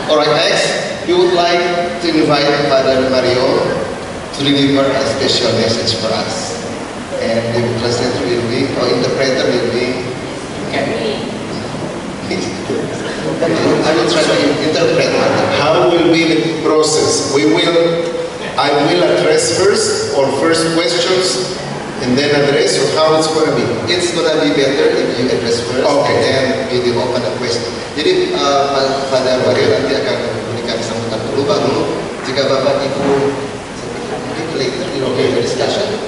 Alright, next, we would like to invite Father Mario to deliver a special message for us. And the translator will be, or interpreter will be, I will try to interpret. How will be the process? I will address first, or first questions, and then address, or how it's going to be? It's going to be better if you address first, okay. And then we will open a question. Jadi Father Mario nanti akan memberikan sambutan dulu, baru jika Bapak Ibu mungkin later di the discussion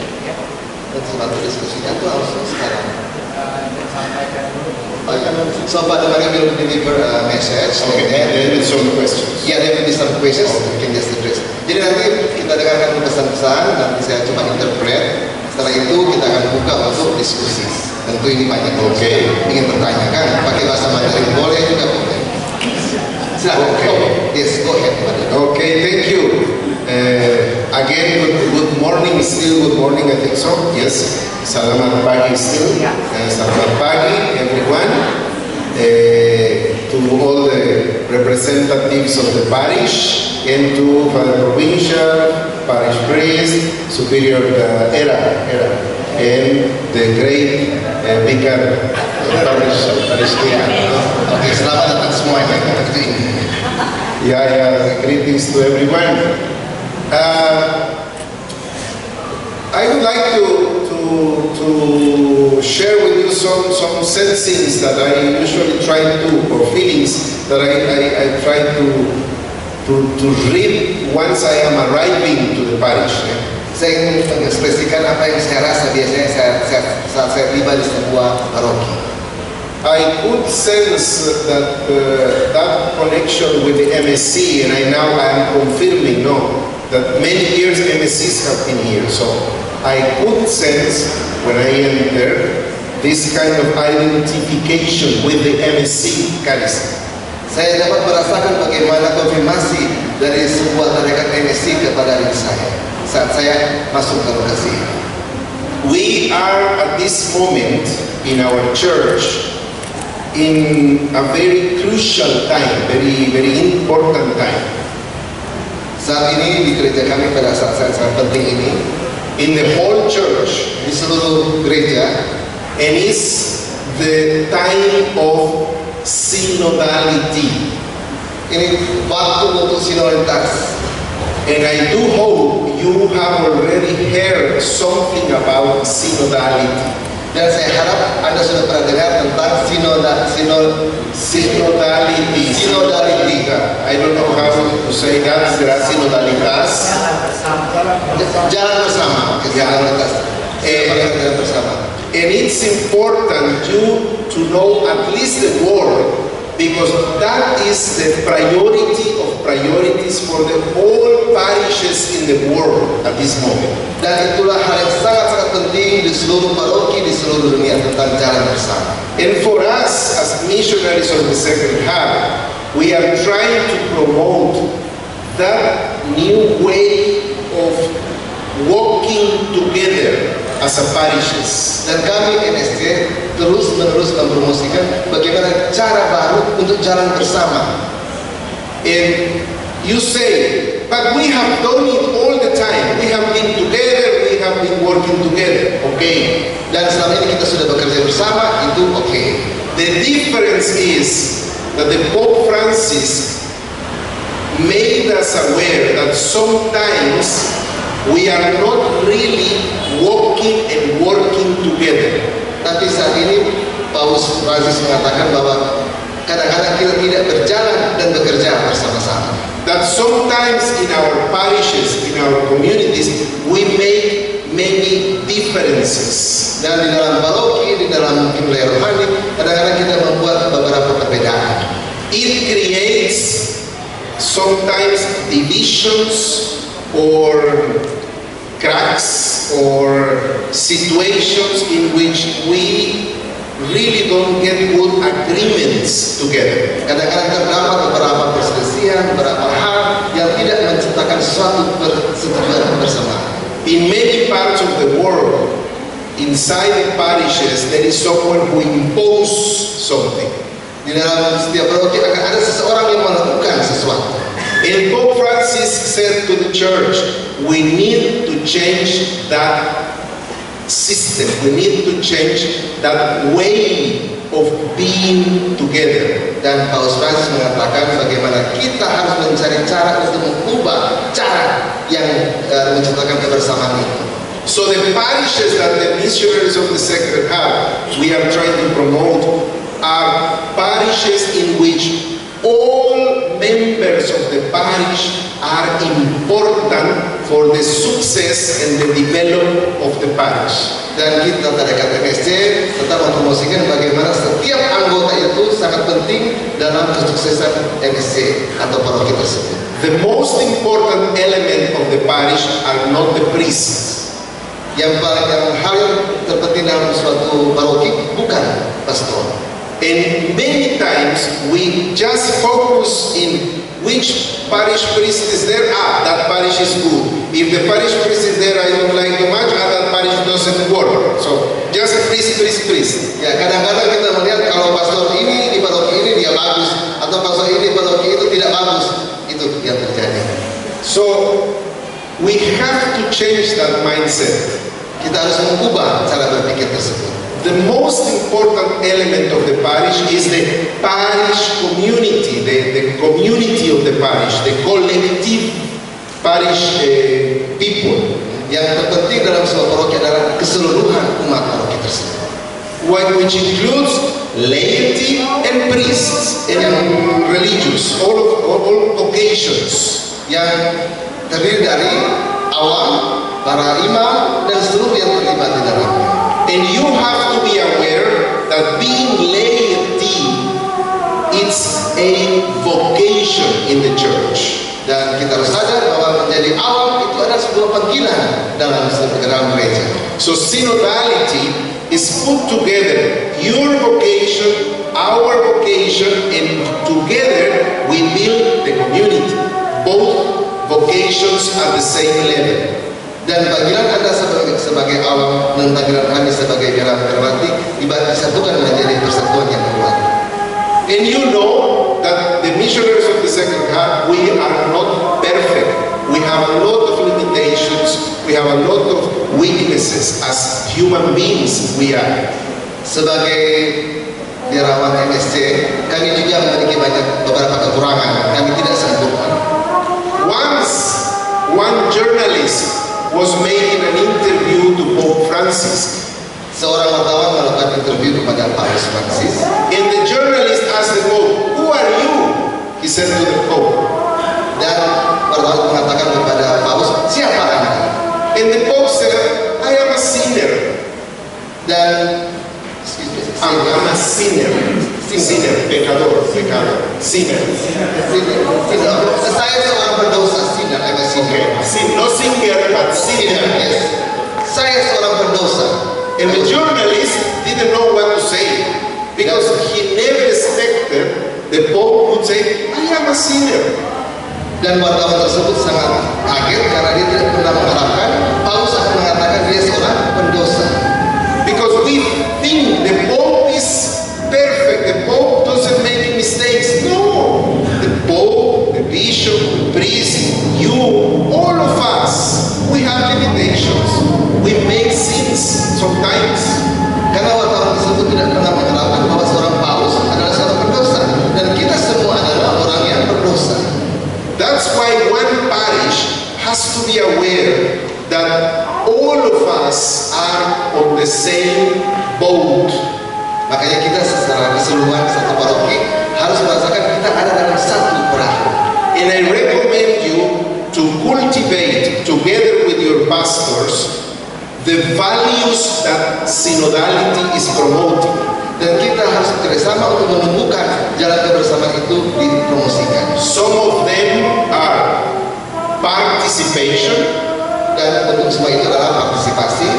dan suatu diskusinya itu langsung sekarang. So Father Mario will deliver a message. Okay, and then with some questions. Yeah, there will be some questions. Okay. We can just address. Jadi nanti kita dengarkan pesan-pesan, nanti saya coba interpret. Setelah itu kita akan buka untuk diskusi. Tentu ini banyak ingin bertanya kan, pakai bahasa Mandarin boleh juga boleh. Silakan. Yes, go ahead. Okay, thank you. Again, good morning. Still good morning, I think so. Yes. Selamat pagi still. Selamat pagi, everyone. To all the representatives of the parish, and to Father Provincial, Parish Priest, Superior Era, and the great Vicar Parish. Okay, selamat datang semua yang greetings to everyone. I would like to share with you some sensings that I usually try to, or feelings that I try to read once I am arriving to the parish. Saya ingin mengekspresikan apa yang saya rasa biasanya saat saya tiba di sebuah paroki. I could sense that that connection with the MSC, and I am confirming that many years MSCs have been here. So I could sense when I entered this kind of identification with the MSC charism. Saya dapat merasakan bagaimana konfirmasi dari sebuah tarekat MSC kepada diri saya saat saya masuk ke lokasi. We are at this moment in our church in a very crucial time, very important time. Saat ini di gereja kami pada saat sangat penting ini, in the whole church, di seluruh gereja, and it's the time of synodality. Ini waktu untuk sinoditas. And I do hope you have already heard something about synodality. Dan saya harap Anda sudah pernah dengar tentang synodality. I don't know how to say that. There are synodalitas. Jalan bersama. Jalan bersama. And it's important to know at least the word, because that is the priority of priorities for the whole parishes in the world at this moment. Dan itulah hal yang sangat-sangat penting di seluruh paroki di seluruh dunia tentang jalan bersama. And for us as missionaries of the Sacred Heart, we are trying to promote that new way of walking together as a parishes. Dan kami NSC terus-menerus mempromosikan bagaimana cara baru untuk jalan bersama. And you say, but we have done it all the time. We have been together, we have been working together. Okay. Dan selama ini kita sudah bekerja bersama, itu okay. The difference is that the Pope Francis made us aware that sometimes we are not really walking and working together. Tapi saat ini Paus Francis mengatakan bahwa kadang-kadang kita tidak berjalan dan bekerja bersama-sama. That sometimes in our parishes, in our communities, we make many differences. Dan di dalam paroki, di dalam mungkin wilayah rohani, kadang-kadang kita membuat beberapa perbedaan. It creates sometimes divisions or cracks or situations in which we really don't get good agreements together. Kadang-kadang terdapat beberapa perselisihan, beberapa hal yang tidak menciptakan suatu persetujuan bersama. In many parts of the world, inside the parishes, there is someone who imposes something. Di dalam setiap paroki akan ada seseorang yang melakukan sesuatu. the church, we need to change that system. We need to change that way of being together. Dan Paus Francis mengatakan bagaimana kita harus mencari cara untuk mengubah cara yang menciptakan kebersamaan itu. So the parishes that the missionaries of the Sacred Heart we are trying to promote are parishes in which all members of the parish are important for the success and the development of the parish. Dan kita dari MSC tetap mempromosikan bagaimana setiap anggota itu sangat penting dalam kesuksesan MSC atau paroki tersebut. The most important element of the parish are not the priests. Yang hal yang terpenting dalam suatu paroki bukan pastor. And many times we just focus in which parish priest is there. That parish is good. If the parish priest is there, I don't like too much. That parish doesn't work. So just priest. Ya, kadang-kadang kita melihat kalau pastor ini di paroki ini dia bagus, atau pastor ini di paroki itu tidak bagus. Itu yang terjadi. So we have to change that mindset. Kita harus mengubah cara berpikir tersebut. The most important element of the parish is the parish community, the community of the parish, the collective parish people. Yang terpenting dalam sebuah paroki adalah keseluruhan umat paroki tersebut. Which includes laity and priests and religious, all occasions. Yang terdiri dari awam, para imam, dan seluruh yang terlibat di dalamnya. And you have to be aware that being laity is a vocation in the church. Dan kita harus sadar bahwa menjadi awam itu adalah sebuah panggilan dalam gereja. So synodality is put together your vocation, our vocation, and together we build the community. Both vocations at the same level. Dan panggilan Anda sebagai awam dan panggilan kami sebagai biara terhormati disatukan menjadi persatuan yang kuat. And you know that the missionaries of the Sacred Heart, we are not perfect. We have a lot of limitations. We have a lot of weaknesses as human beings. We are. Sebagai biarawan MSC, kami juga memiliki beberapa kekurangan. Kami tidak sempurna. Once one journalist was making an interview to Pope Francis. Seorang wartawan melakukan interview kepada Paus Francis. And the journalist asked the Pope, "Who are you?" He said to the Pope. Dan wartawan mengatakan kepada Paus, "Siapa Anda?" And the Pope said, "I am a sinner." Dan I'm a sinner. Sinner, pecador, sinner. Saya seorang pendosa, sinner, I'm a sinner. No singer, but sinner. Yes. Saya seorang pendosa. And the journalist didn't know what to say because he never expected the Pope would say, "I am a sinner." Dan wartawan tersebut sangat kaget karena dia tidak pernah mengharapkan Paus akan mengatakan dia seorang pendosa. Because we think the Pope is perfect, the Pope doesn't make mistakes. No, the Pope, the Bishop, the priest, you, all of us, we have limitations. We make sins sometimes. Karena wartawan tersebut tidak pernah mengharapkan bahwa seorang Paus adalah seorang pendosa, dan kita semua adalah orang yang berdosa. That's why one parish has to be aware that all of us are on the same boat. Makanya kita secara keseluruhan satu paroki harus merasakan kita ada dalam satu perahu. And I recommend you to cultivate together with your pastors the values that synodality is promoting. Dan kita harus bekerjasama untuk menumbuhkan jalan kebersamaan itu dipromosikan. Some of them are participation, dan untuk semua itu adalah partisipasi,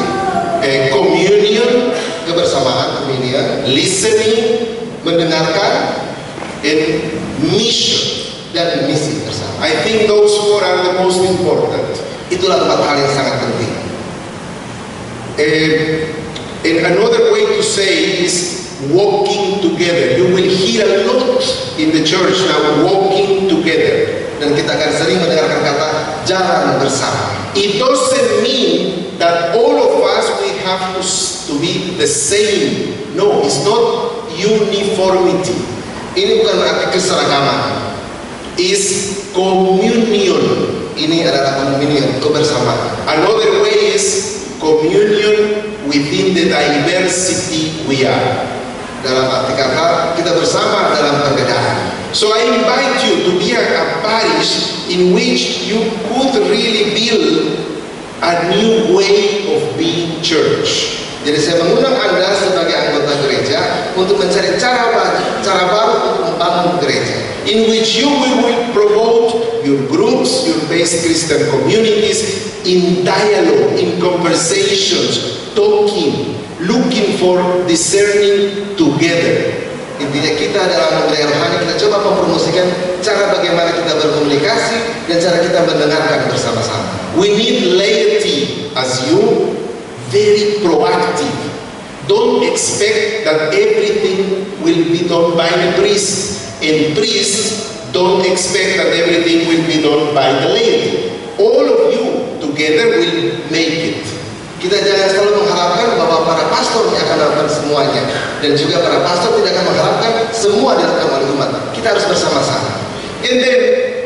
communion, kebersamaan, communion, listening, mendengarkan, and mission. Dan misi bersama. I think those four are the most important. Itulah 4 hal yang sangat penting. And another way to say is walking together. You will hear a lot in the church now, walking together. Dan kita akan sering mendengarkan kata jalan bersama. It doesn't mean that all of us we have to be the same. No, it's not uniformity. Ini bukan berarti keseragaman. It's communion. Ini adalah communion, kebersamaan. Another way is communion within the diversity we are. Dalam arti kata, kita bersama dalam perbedaan. So I invite you to be a parish in which you could really build a new way of being church. Jadi saya mengundang Anda sebagai anggota gereja untuk mencari cara baru untuk membangun gereja. In which you will promote your groups, your basic Christian communities in dialogue, in conversations, talking, looking for discerning together. Intinya kita dalam gereja rohani kita coba mempromosikan cara bagaimana kita berkomunikasi dan cara kita mendengarkan bersama-sama. We need laity as you, very proactive. Don't expect that everything will be done by the priest, and priests don't expect that everything will be done by the laity. All of you together will make it. Kita jangan selalu mengharapkan bahwa para pastor yang akan melakukan semuanya, dan juga para pastor tidak akan mengharapkan semua dilakukan oleh umat. Kita harus bersama-sama. And then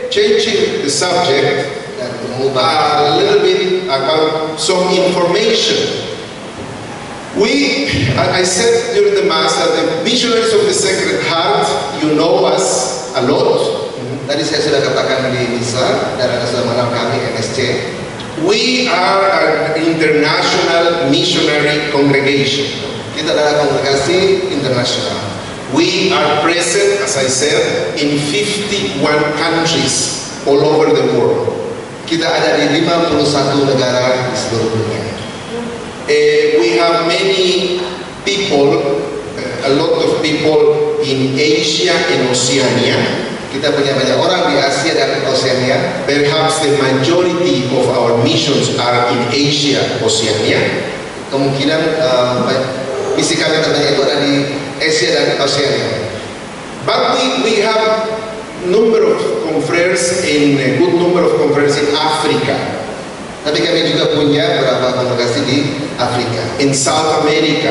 changing the subject Dan mengubah a little bit about some information. I said during the Mass that the missionaries of the Sacred Heart, you know us a lot. Tadi saya sudah katakan di misa dan Anda sudah mengenal kami MSC. We are an international missionary congregation. Kita adalah kongregasi internasional. We are present, as I said, in 51 countries all over the world. Kita ada di 51 negara di seluruh dunia. We have many people, a lot of people in Asia and Oceania. Kita punya banyak orang di Asia dan Oceania. Perhaps the majority of our missions are in Asia, Oceania. Kemungkinan misi kami terbanyak itu ada di Asia dan Oceania. But we have number of confreres in a good number of confreres in Africa. Tapi kami juga punya beberapa kongregasi di Afrika, in South America,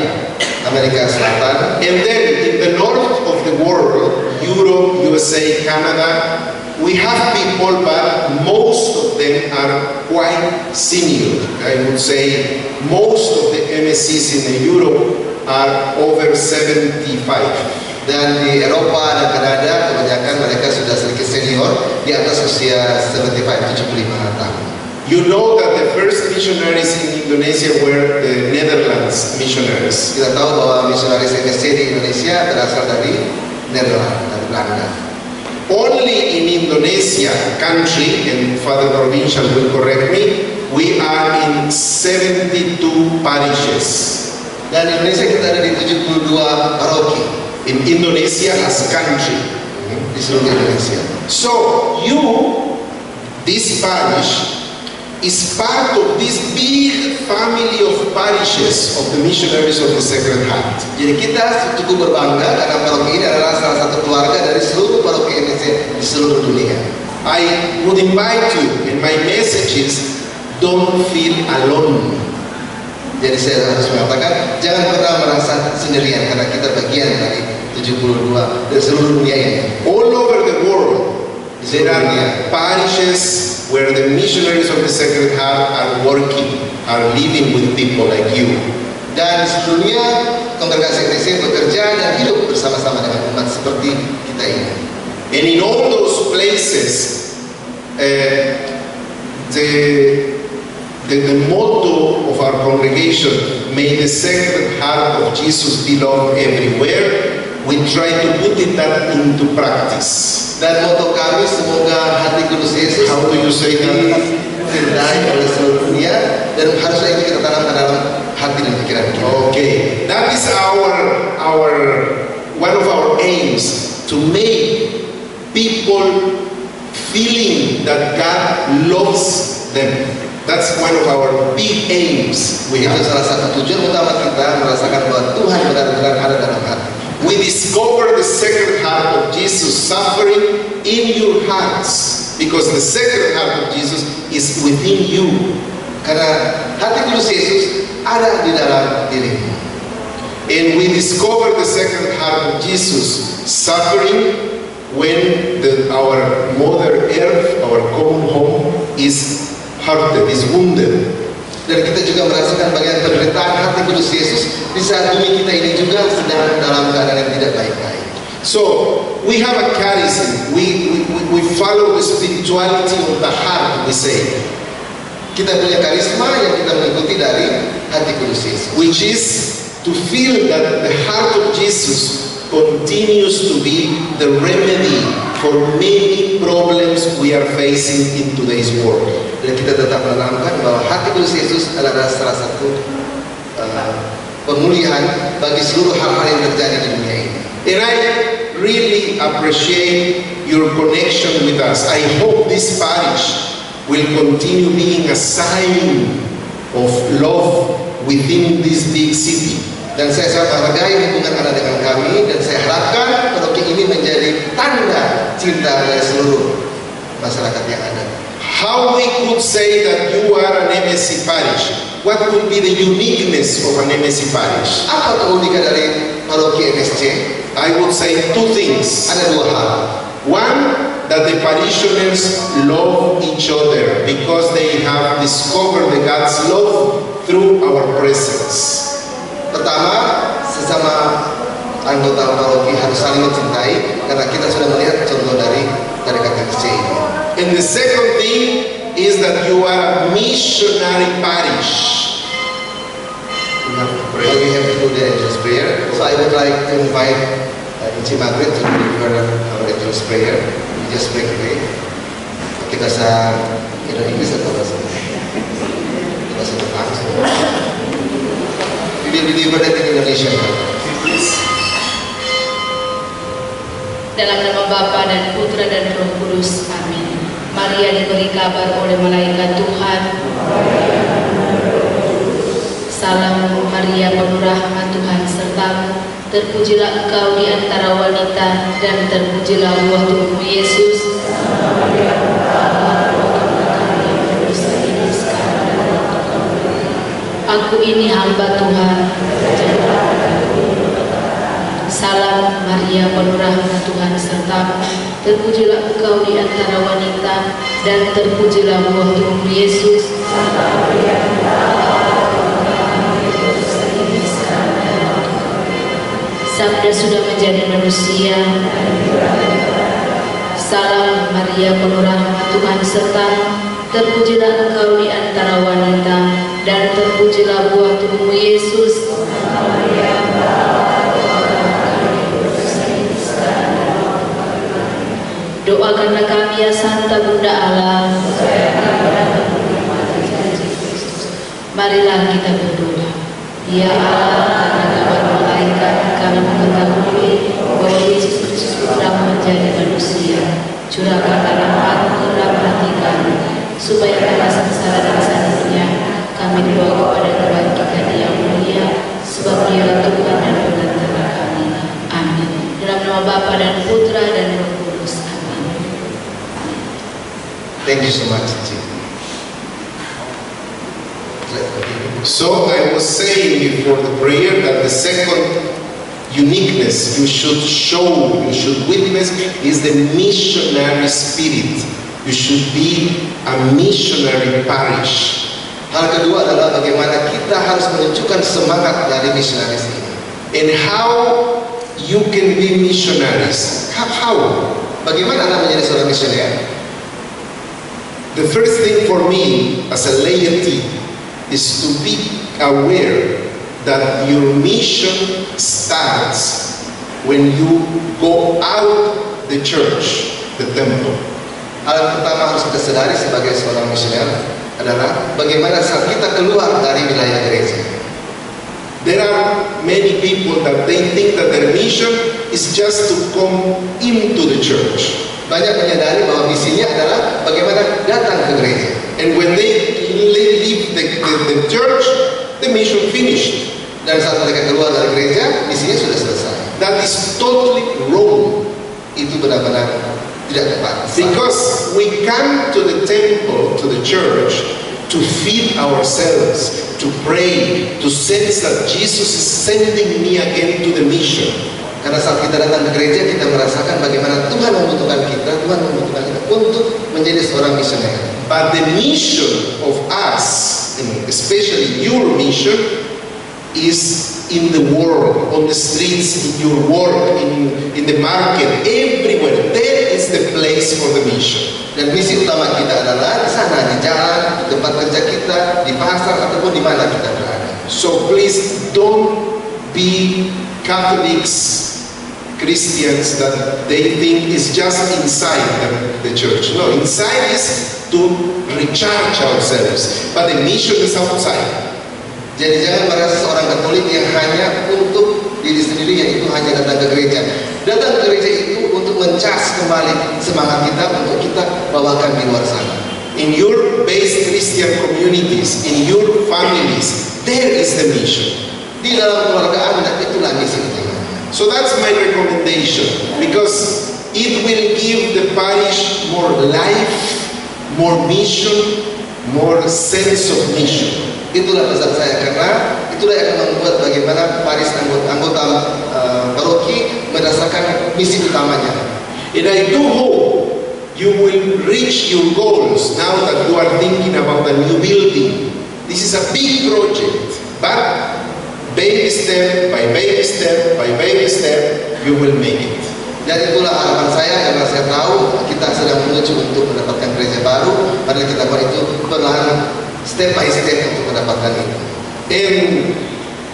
Amerika Selatan, and then in the north of the world, Europe, USA, Canada, we have people, but most of them are quite senior. I would say most of the MSCs in Europe are over 75. Dan di Eropa dan Kanada kebanyakan mereka sudah sedikit senior, di atas usia 75 tahun. You know that the first missionaries in Indonesia were the Netherlands missionaries. Kita tahu bahwa misionaris MSC di Indonesia berasal dari Nederland, dari Belanda. Only in Indonesia country, and Father Provincial will correct me, we are in 72 parishes. Dan di Indonesia kita ada di 72 paroki. In Indonesia as country. Di seluruh Indonesia. So you, this parish, is part of this big family of parishes of the missionaries of the Sacred Heart. Jadi kita cukup berbangga karena paroki ini adalah salah satu keluarga dari seluruh paroki Indonesia di seluruh dunia. I would invite you, and my message is, don't feel alone. Jadi saya harus mengatakan, jangan pernah merasa sendirian karena kita bagian dari 72 dari seluruh dunia ini. All over the world, there are parishes where the missionaries of the Sacred Heart are working, are living with people like you. Dan di seluruh dunia, kongregasi Indonesia bekerja dan hidup bersama-sama dengan umat seperti kita ini. And in all those places, the motto of our congregation, may the Sacred Heart of Jesus be loved everywhere, we try to put that into practice. Dan moto kami, semoga hati kudus Yesus How do you say that? dicintai oleh seluruh dunia, dan harusnya itu kita tanamkan dalam hati dan pikiran kita. Okay, that is one of our aims, to make people feeling that God loves them. That's one of our big aims. Itu salah satu tujuan utama kita, merasakan bahwa Tuhan benar-benar ada dalam hati. We discover the Sacred Heart of Jesus suffering in your hearts, because the Sacred Heart of Jesus is within you. Karena hati kudus Yesus ada di dalam dirimu. And we discover the second heart of Jesus suffering when our Mother Earth, our common home, is hurted, is wounded. Dan kita juga merasakan bagian penderitaan hati kudus Yesus di saat bumi kita ini juga sedang dalam keadaan yang tidak baik-baik. So we have a charism. We follow the spirituality of the heart, we say, Kita punya karisma yang kita mengikuti dari hati kudus Yesus, which is to feel that the heart of Jesus continues to be the remedy for many problems we are facing in today's world. dan kita tetap menanamkan bahwa hati kudus Yesus adalah salah satu pemulihan bagi seluruh hal-hal yang terjadi di dunia ini. And I really appreciate your connection with us. I hope this parish will continue being a sign of love within this big city. Dan saya sangat menghargai hubungan Anda dengan kami, dan saya harapkan paroki ini menjadi tanda cinta dari seluruh masyarakat yang ada. How we could say that you are an MSC parish? What would be the uniqueness of an MSC parish? Apa keunikan dari paroki MSC? I would say two things. Ada dua hal. One, that the parishioners love each other because they have discovered the God's love through our presence. Pertama, sesama anggota paroki harus saling mencintai karena kita sudah melihat contoh dari MSC ini. And the second thing is that you are a missionary parish. We have to do the angel's prayer. So I would like to invite Ici Margaret to deliver our angel's prayer. We just break away. Pakai bahasa Indonesia atau bahasa Jepang? We will deliver that in Indonesia. Dalam nama Bapa dan Putra dan Roh Kudus, amin. Maria diberi kabar oleh malaikat Tuhan. Salam Maria, penuh rahmat, Tuhan sertamu. Terpujilah engkau di antara wanita, dan terpujilah buah tubuhmu Yesus. Aku ini hamba Tuhan. Salam Maria, penuh rahmat, Tuhan sertamu. Terpujilah engkau di antara wanita, dan terpujilah buah tubuhmu Yesus. Sabda sudah menjadi manusia. Salam Maria, penuh rahmat, Tuhan sertamu. Terpujilah engkau di antara wanita, dan terpujilah buah tubuhmu Yesus. Doakanlah kami ya Santa Bunda Allah. Marilah kita berdoa. Ya Allah, karena kabar malaikat kami mengetahui bahwa Yesus Kristus putramu menjadi manusia. Curahkan dalam hati dalam hati kami, supaya karena sengsara dan sakitnya kami dibawa kepada kebangkitan yang mulia, sebab Dia Tuhan dan Pengantar kami. Amin. Dalam nama Bapa dan Putra dan Roh Kudus. Thank you so much, Ici. So I was saying before the prayer that the second uniqueness you should show, you should witness, is the missionary spirit. You should be a missionary parish. Hal kedua adalah bagaimana kita harus menunjukkan semangat dari misionaris ini. And how you can be missionaries. How? Bagaimana Anda menjadi seorang misioner? The first thing for me as a laity is to be aware that your mission starts when you go out the church, the temple. Hal yang pertama harus kita sadari sebagai seorang misioner adalah bagaimana saat kita keluar dari wilayah gereja. There are many people that they think that their mission is just to come into the church. Banyak menyadari bahwa misinya adalah bagaimana datang ke gereja. And when they leave the church, the mission finished. Dan saat mereka keluar dari gereja, misinya sudah selesai. That is totally wrong. Itu benar-benar tidak tepat. Because we come to the temple, to the church, church to feed ourselves, to pray, to sense that Jesus is sending me again to the mission. Karena saat kita datang ke gereja, kita merasakan bagaimana Tuhan membutuhkan kita untuk menjadi seorang misioner. But the mission of us, and especially your mission, is in the world, on the streets, in your work, in the market, everywhere. That is the place for the mission. Dan misi utama kita adalah di sana, di jalan, di tempat kerja kita, di pasar, ataupun di mana kita berada. So please don't be Catholics, Christians that they think is just inside the church. No, inside is to recharge ourselves, but the mission is outside. Jadi jangan merasa seorang Katolik yang hanya untuk diri sendiri, yaitu hanya datang ke gereja. Datang ke gereja itu untuk mencas kembali semangat kita untuk kita bawakan di luar sana. In your base Christian communities, in your families, there is the mission. Di dalam keluarga Anda, itulah misi utama. So that's my recommendation, because it will give the parish more life, more mission, more sense of mission. Itulah pesan saya, karena itulah yang akan membuat bagaimana paris anggota paroki merasakan misi utamanya. And I do hope you will reach your goals now that you are thinking about a new building. This is a big project, but baby step by baby step by baby step, you will make it. Dan itulah harapan saya, karena saya tahu kita sedang menuju untuk mendapatkan gereja baru. Mari kita buat itu perlahan, step by step untuk mendapatkan itu. And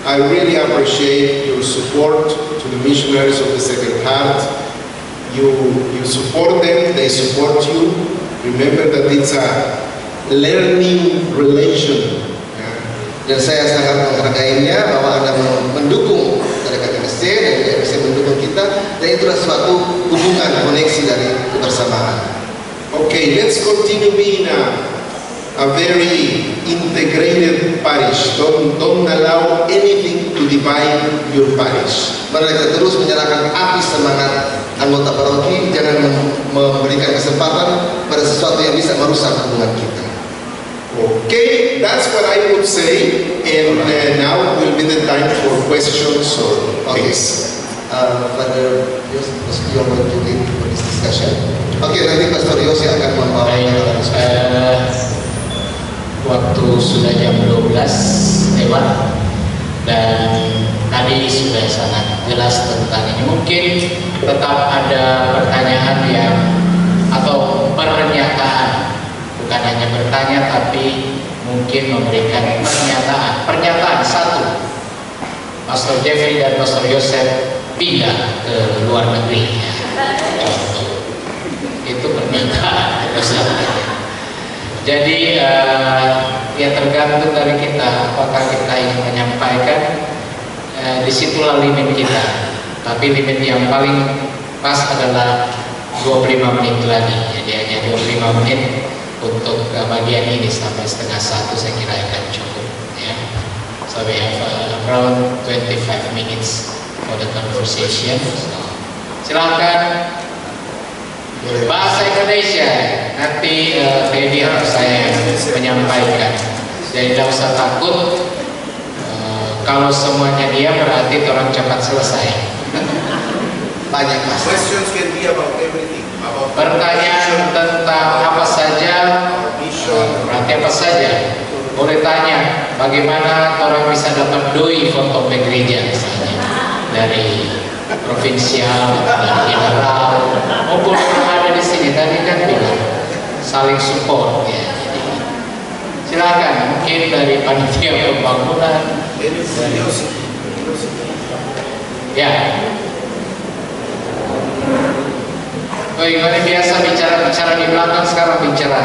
I really appreciate your support to the missionaries of the Sacred Heart. You support them, they support you. Remember that it's a learning relation. Dan saya sangat menghargainya bahwa Anda mendukung Tarekat MSC dan MSC mendukung kita, dan itulah suatu hubungan, koneksi dari kebersamaan. Okay, let's continue being a very integrated parish. Don't allow anything to divide your parish. Mari kita terus menyalakan api semangat anggota paroki, jangan memberikan kesempatan pada sesuatu yang bisa merusak hubungan kita. Okay, that's what I would say, and now will be the time for questions or things. Father Yos, you are going to lead for this discussion. Okay, nanti Pastor Yos yang akan membawa waktu sudah jam 12 lewat dan tadi sudah sangat jelas tentang ini. Mungkin tetap ada pertanyaan yang atau pernyataan, bukan hanya bertanya tapi mungkin memberikan pernyataan satu. Pastor Jeffrey dan Pastor Yosef pindah ke luar negeri, itu pernyataan. Jadi ya tergantung dari kita, apakah kita ingin menyampaikan, disitulah limit kita. Tapi limit yang paling pas adalah 25 menit lagi. Jadi hanya 25 menit untuk bagian ini sampai 12:30 saya kira akan cukup. Ya. So we have around 25 minutes for the conversation. So, silakan. Bahasa Indonesia nanti Feby atau saya menyampaikan. Jadi tidak usah takut. Kalau semuanya dia berarti orang cepat selesai. Banyak mas. Questions can be about everything. Pertanyaan tentang apa saja, berarti apa saja. Boleh tanya bagaimana orang bisa dapat doi foto ke gereja misalnya dari provinsial, dari general, maupun yang ada di sini tadi kan bilang saling support ya. Jadi, silakan mungkin dari panitia pembangunan. Ya. Oh, gimana biasa bicara di belakang, sekarang bicara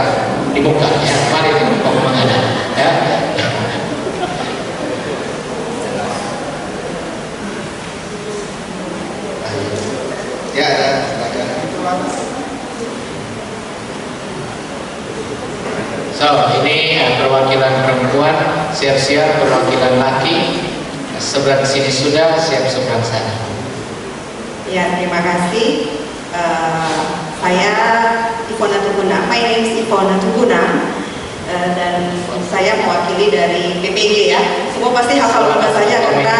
di muka ya. Mari di muka menghadap ya. Ya, ada. So, ini perwakilan perempuan, siap-siap perwakilan laki. Seberang sini sudah, siap seberang sana. Ya, terima kasih. Saya Ivona Tuguna. My name is Ivona Tuguna. dan saya mewakili dari PPG ya. Semua pasti hafal nama saya karena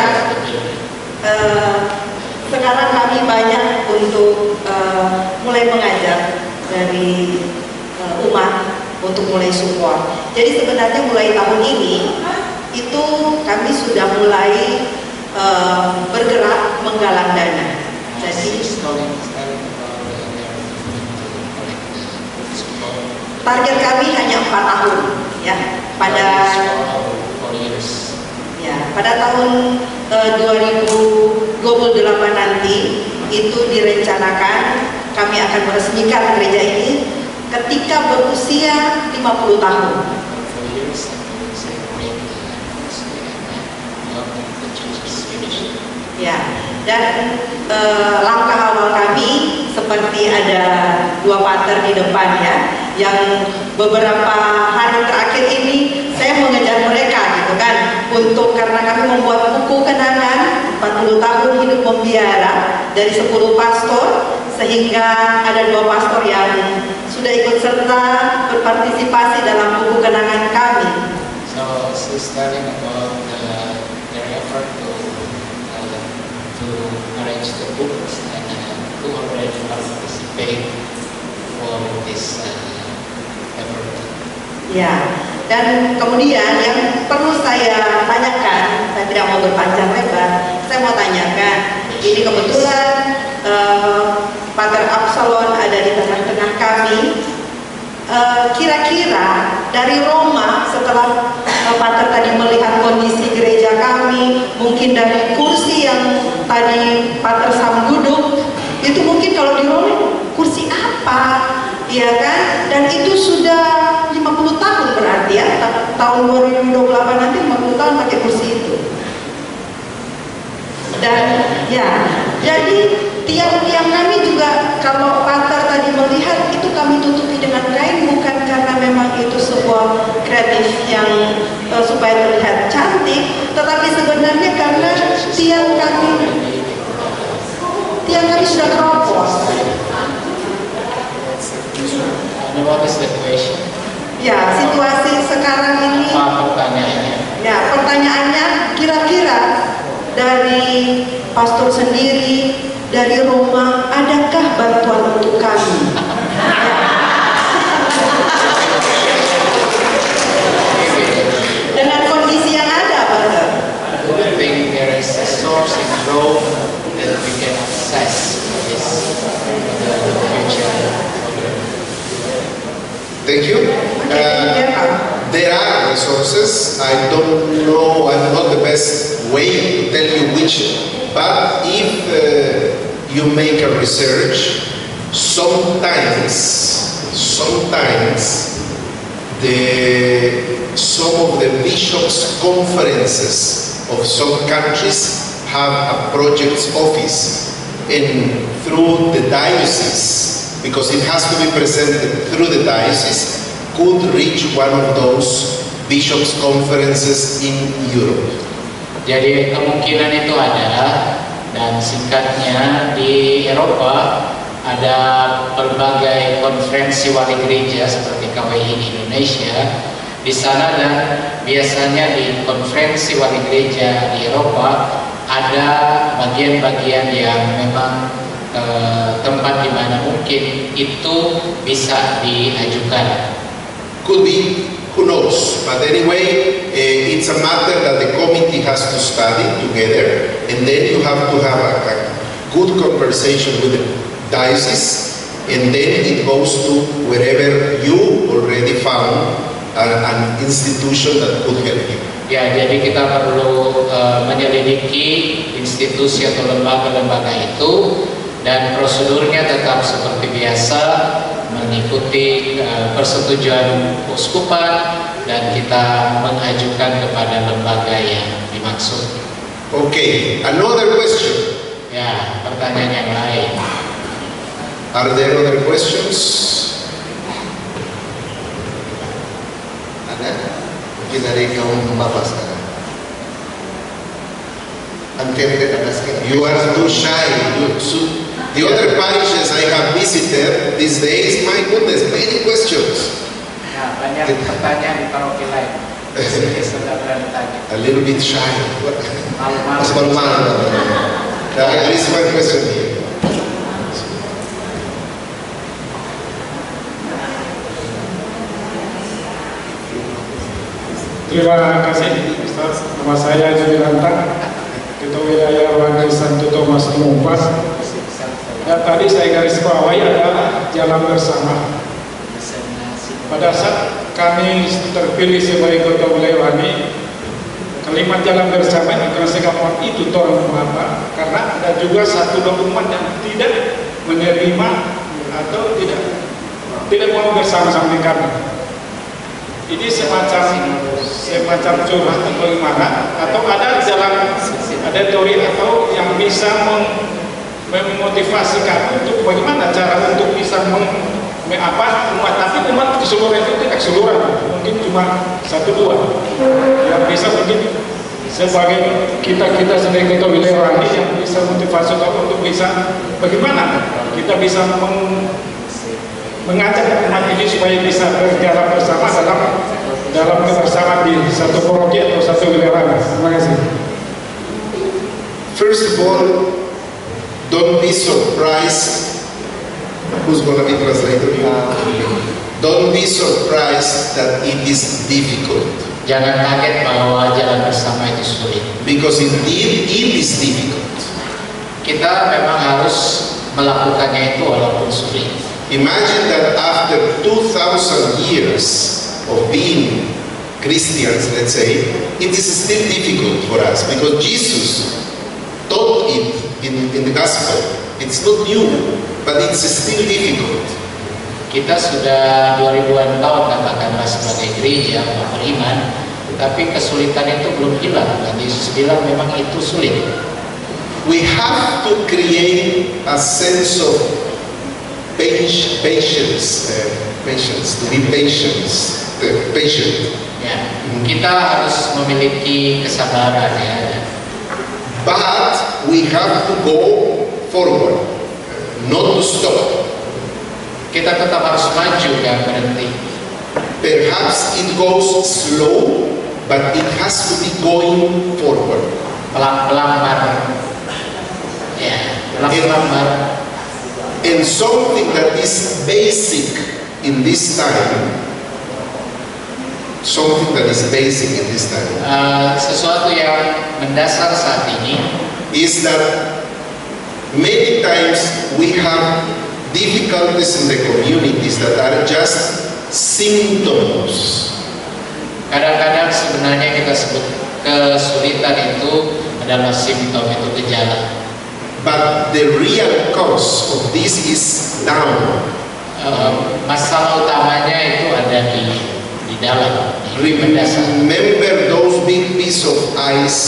sekarang kami banyak untuk mulai mengajar dari umat untuk mulai support. Jadi sebenarnya mulai tahun ini itu kami sudah mulai bergerak menggalang dana. Jadi target kami hanya 4 tahun ya. Pada tahun 2028 nanti itu direncanakan kami akan meresmikan gereja ini ketika berusia 50 tahun. Ya, dan langkah awal kami seperti ada 2 pater di depan ya, yang beberapa hari terakhir ini saya mengejar mereka gitu kan, untuk karena kami membuat buku kenangan 40 tahun hidup membiara dari 10 pastor, sehingga ada 2 pastor yang sudah ikut serta berpartisipasi dalam buku kenangan kami. So she's telling about their effort to arrange the books and to already participate for this effort. Ya, dan kemudian yang perlu saya tanyakan, saya tidak mau berpanjang lebar, saya mau tanyakan, ini kebetulan Pater Absalon ada di tengah-tengah kami. Kira-kira dari Roma, setelah Pater tadi melihat kondisi gereja kami, mungkin dari kursi yang tadi Pater Sam duduk, itu mungkin kalau di Roma kursi apa, ya kan? Dan itu sudah 50 tahun berarti ya, tahun 2028 nanti 50 tahun pakai kursi itu. Dan ya, jadi tiang-tiang kami juga kalau Pater tadi melihat itu kami tutupi dengan kain, bukan karena memang itu sebuah kreatif yang supaya terlihat cantik, tetapi sebenarnya karena tiang kami sudah keropos. What is the question? Ya, situasi sekarang ini. Apa pertanyaannya? Ya, pertanyaannya kira-kira dari pastor sendiri, dari Roma, adakah bantuan untuk kami? Dengan kondisi yang ada, Pastor. I think there is a source in Rome that we can access this future. Thank you. There are resources. I don't know, I'm not the best way to tell you which, but if you make a research, sometimes some of the bishops' conferences of some countries have a projects office, and through the diocese, because it has to be presented through the diocese, could reach one of those bishops' conferences in Europe. Jadi kemungkinan itu ada, dan singkatnya di Eropa ada berbagai konferensi wali gereja seperti KWI di Indonesia di sana, dan biasanya di konferensi wali gereja di Eropa ada bagian-bagian yang memang tempat di mana mungkin itu bisa diajukan. Could be, who knows? But anyway, it's a matter that the committee has to study together, and then you have to have a good conversation with the diocese, and then it goes to wherever you already found an institution that could help you. Ya, jadi kita perlu menyelidiki institusi atau lembaga-lembaga itu, dan prosedurnya tetap seperti biasa, mengikuti persetujuan uskupan, dan kita mengajukan kepada lembaga yang dimaksud. Okay, another question. Ya, pertanyaan yang lain. Are there other questions? Ada? Mungkin dari kaum bapak sekarang. You are too shy. The other parishes I have visited these days, my goodness, many questions. Ya, banyak pertanyaan di paroki lain. Sini sudah berani tanya. A little bit shy. Malu-malu. Masih malu-malu. There is one question here. Terima kasih Ustaz. Nama saya Jubilanta, Ketua Wilayah Wakil Santo Thomas Mumpas. Dan tadi saya garis bawahi adalah jalan bersama. Pada saat kami terpilih sebagai Ketua Wilayah Wani, kalimat jalan bersama yang saya gampang itu tolong apa? Karena ada juga satu dokumen yang tidak menerima atau tidak mau bersama-sama dengan kami. Ini semacam curhat atau bagaimana, atau ada jalan, ada teori atau yang bisa memotivasi kamu untuk bagaimana cara untuk bisa umat, tapi umat keseluruhan itu tidak keseluruhan, mungkin cuma 1-2 yang bisa mungkin sebagai kita sendiri Ketua Wilayah Wani yang bisa motivasi untuk bisa bagaimana kita bisa mengajak umat ini supaya bisa berjalan bersama dalam kebersamaan di satu paroki atau satu wilayah. Terima kasih. First of all, don't be surprised. Who's going to be translator? Don't be surprised that it is difficult. Jangan kaget bahwa jalan bersama itu sulit. Because indeed it is difficult. Kita memang harus melakukannya itu walaupun sulit. Imagine that after 2,000 years of being Christians, let's say, it is still difficult for us because Jesus taught it in the gospel. It's not new, but it's still difficult. Kita sudah 2000-an tahun katakanlah sebagai gereja beriman, tapi kesulitan itu belum hilang. Dan Yesus bilang memang itu sulit. We have to create a sense of patience, to be patient. Ya, kita harus memiliki kesabaran ya. But we have to go forward, not to stop. Kita tetap harus maju dan berhenti. Perhaps it goes slow, but it has to be going forward. Pelan-pelan bareng. Ya, pelan-pelan bareng. And something that is basic in this time, sesuatu yang mendasar saat ini is that many times we have difficulties in the communities that are just symptoms. Kadang-kadang sebenarnya kita sebut kesulitan itu adalah simptom, itu gejala. But the real cause of this is down. Masalah utamanya itu ada di dalam, di mendasar. Remember those big piece of ice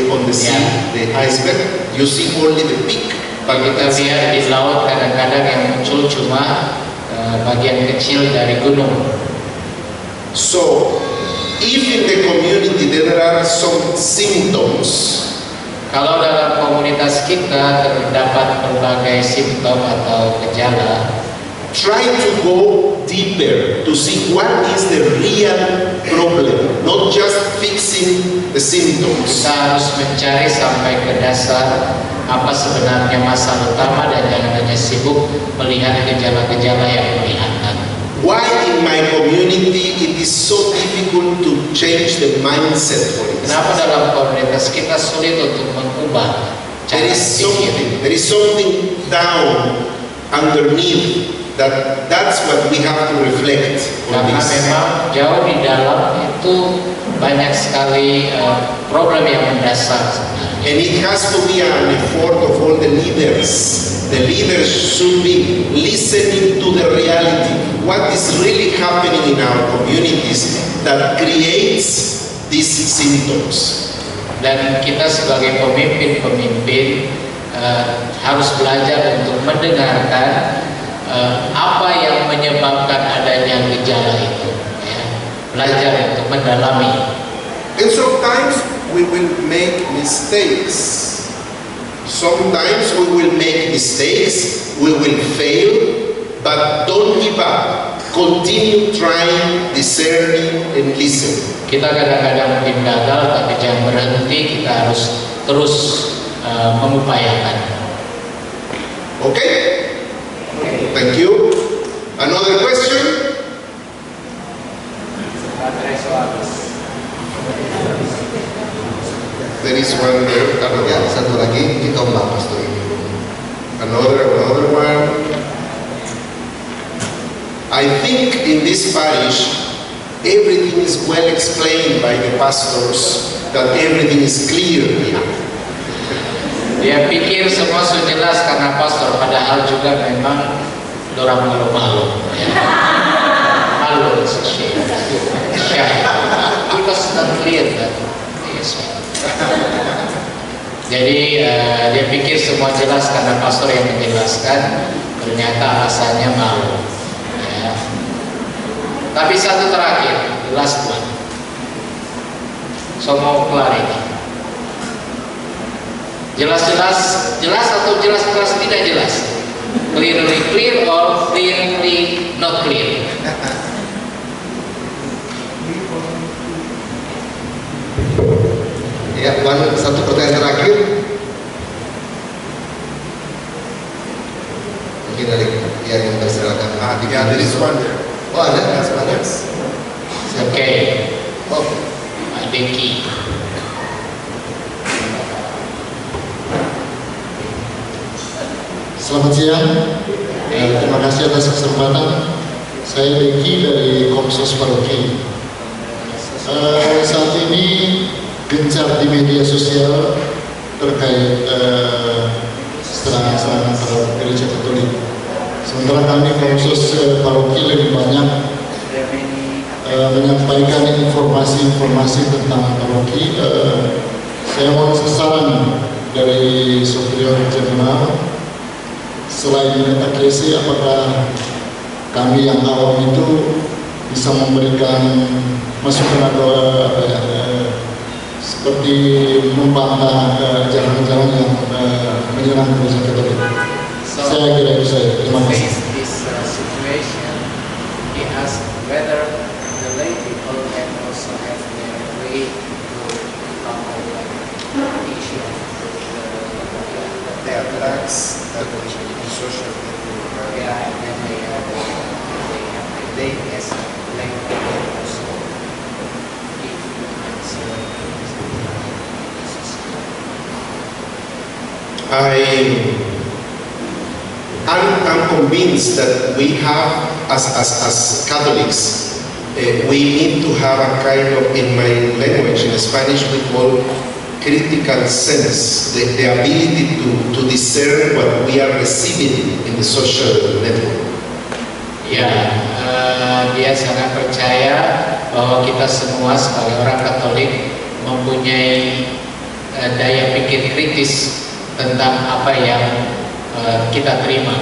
on the sea, the iceberg? You see only the peak. Kalau kita lihat di laut kadang-kadang yang muncul cuma bagian kecil dari gunung. So, if in the community there are some symptoms, kalau dalam komunitas kita terdapat berbagai simptom atau gejala, try to go deeper to see what is the real problem, not just fixing the symptoms. Kita harus mencari sampai ke dasar apa sebenarnya masalah utama dan jangan hanya sibuk melihat gejala-gejala yang kelihatan. Why in my community it is so difficult to change the mindset for it? Kenapa dalam komunitas kita sulit untuk mengubah cara berpikir? There is something down underneath that's what we have to reflect on Karena this. memang jauh di dalam itu banyak sekali problem yang mendasar sebenarnya. And it has to be an effort of all the leaders. The leaders should be listening to the reality. What is really happening in our communities that creates these symptoms. Dan kita sebagai pemimpin harus belajar untuk mendengarkan apa yang menyebabkan adanya gejala itu. Ya. Belajar untuk mendalami. And sometimes we will make mistakes. We will fail, but don't give up. continue trying, discerning, and listen. Kita kadang-kadang mungkin gagal, tapi jangan berhenti. Kita harus terus mengupayakan. Okay? Thank you. Another question? There is one there. Ya, satu lagi kita membahas tuh ini. Another one. I think in this parish, everything is well explained by the pastors, that everything is clear here. Dia pikir semua sudah jelas karena pastor, padahal juga memang dorang malu-malu. Ya. Malu sih. Because not clear that. Yes. Jadi dia pikir semua jelas karena pastor yang menjelaskan, ternyata alasannya malu. Ya. Tapi satu terakhir, the last one. So mau kelar ini. Jelas-jelas, jelas atau jelas-jelas tidak jelas? Clearly clear or clearly not clear? Ya, satu pertanyaan terakhir. Mungkin dari yang tersilakan. There is one there. Oh, ada? Ada. Oke. Oh, Pak Deki. Selamat siang. Terima kasih atas kesempatan. Saya Deki dari Komsos Paroki. Saat ini gencar di media sosial terkait serangan-serangan terhadap gereja Katolik. Sementara kami Komsos Paroki lebih banyak menyampaikan informasi-informasi tentang paroki. Saya mau saran dari Superior Jenderal, selain mengetahui apakah kami yang awam itu bisa memberikan masukan atau seperti membantah jalan-jalan yang menyerang gereja Katolik. Saya kira itu saja. Terima kasih. This situation, he asked whether the lay people can also have their way to come up with the issue of The attacks that the social network. and then they have they as lay people also I'm convinced that we have, as Catholics, we need to have a kind of, in my language, in Spanish we call critical sense, the ability to discern what we are receiving in the social network. Ya, dia sangat percaya bahwa kita semua sebagai orang Katolik mempunyai daya pikir kritis tentang apa yang kita terima.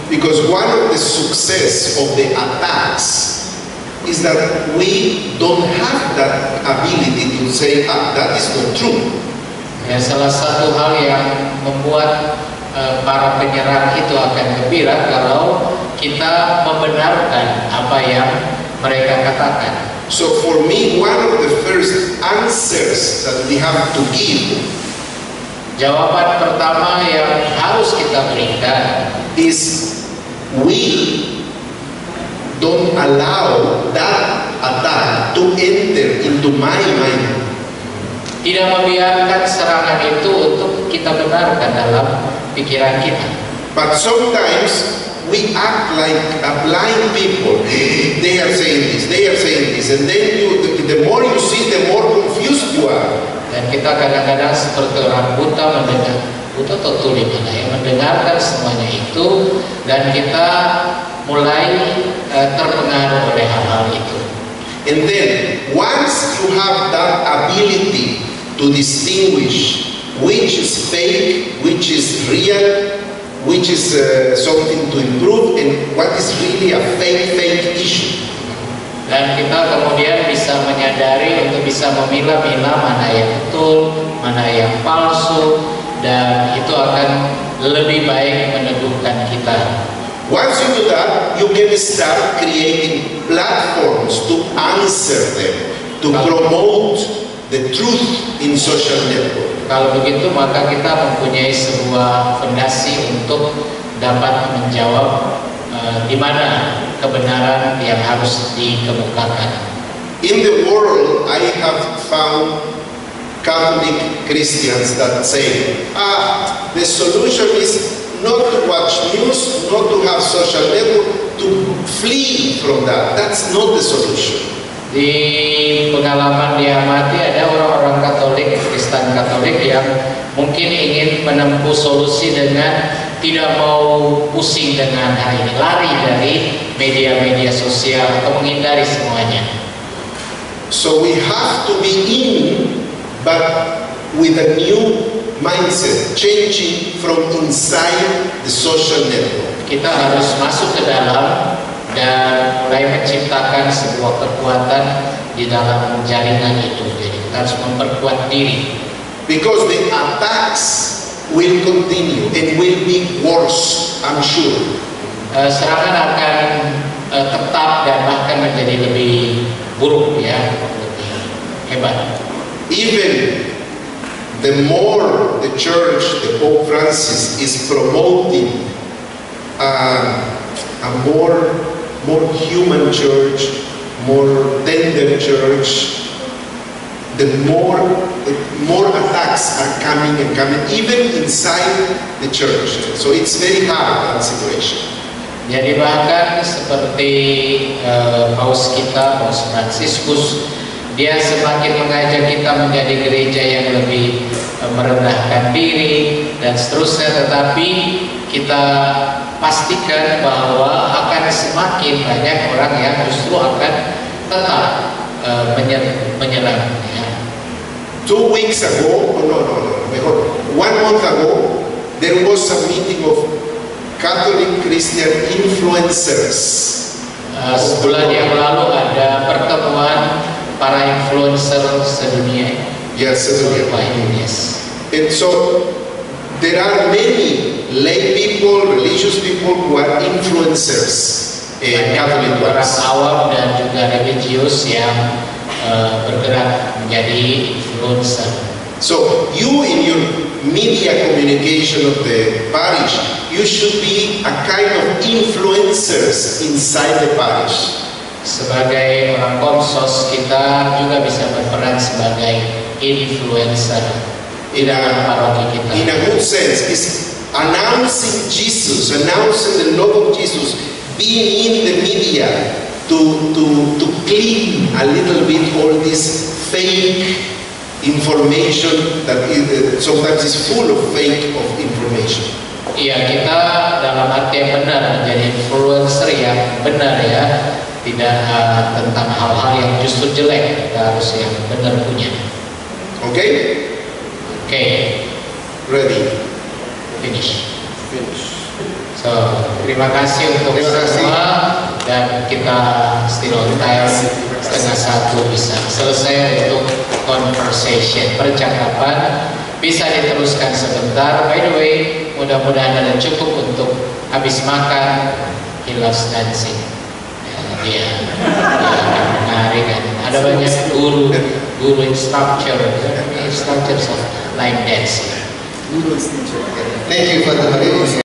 Because one of the success of the attacks is that we don't have that ability to say, that is not true. Ya, salah satu hal yang membuat para penyerang itu akan gembira kalau kita membenarkan apa yang mereka katakan. So for me, one of the first answers that we have to give, jawaban pertama yang harus kita berikan is we don't allow that attack to enter into my mind. Tidak membiarkan serangan itu untuk kita benarkan dalam pikiran kita. But sometimes we act like a blind people. They are saying this, they are saying this, and then the more you see, the more confused you are. Dan kita kadang-kadang seperti orang buta mendengar, buta atau tuli mana ya, mendengarkan semuanya itu, dan kita mulai terpengaruh oleh hal-hal itu. And then once you have that ability to distinguish which is fake, which is real, which is something to improve, and what is really a fake issue. Dan kita kemudian bisa menyadari untuk bisa memilah-milah mana yang betul, mana yang palsu, dan itu akan lebih baik meneguhkan kita. Once you do that, you can start creating platforms to answer them, to promote the truth in social network. Kalau begitu maka kita mempunyai sebuah fondasi untuk dapat menjawab di mana kebenaran yang harus dikemukakan. In the world, I have found Catholic Christians that say, the solution is not to watch news, not to have social network, to flee from that. That's not the solution. Di pengalaman diamati ada orang-orang Katolik, Kristen Katolik yang mungkin ingin menempuh solusi dengan tidak mau pusing dengan hal ini, lari dari media-media sosial atau menghindari semuanya. So we have to be in, but with a new mindset, changing from inside the social network. Kita harus masuk ke dalam dan mulai menciptakan sebuah kekuatan di dalam jaringan itu. Jadi kita harus memperkuat diri. Because the attacks will continue and will be worse, I'm sure. Serangan akan tetap dan bahkan menjadi lebih buruk ya, lebih hebat. Even the more the church, the Pope Francis is promoting a more human church, more tender church, the more attacks are coming and coming, even inside the church. So it's very hard, that situation. Jadi bahkan seperti Paus kita, Paus Fransiskus, dia semakin mengajak kita menjadi gereja yang lebih merendahkan diri dan seterusnya, tetapi kita pastikan bahwa akan semakin banyak orang yang justru akan tetap menyerang. Ya. 2 weeks ago, 1 month ago, there was a meeting of Catholic Christian influencers. Sebulan yang lalu ada pertemuan para influencer sedunia. Yes, sedunia. Yes. And so there are many lay people, religious people who are influencers. Catholic orang ones. awam dan juga religius yang bergerak menjadi influencer. So you in your media communication of the parish, you should be a kind of influencers inside the parish. Sebagai orang komsos kita juga bisa berperan sebagai influencer di dalam paroki kita. In a good sense, is announcing Jesus, announcing the love of Jesus, being in the media to clean a little bit all this fake information that sometimes is full of fake of information. Iya, kita dalam arti yang benar menjadi influencer yang benar ya, tidak tentang hal-hal yang justru jelek. Kita harus yang benar punya. Okay? Okay. Ready? Finish. So, terima kasih untuk semua dan kita still on time, 12:30 bisa selesai untuk conversation, percakapan. Bisa diteruskan sebentar. By the way, mudah-mudahan ada cukup untuk habis makan. He loves dancing. Dia menarik kan. Ada banyak guru instructors of line dancing. Thank you for the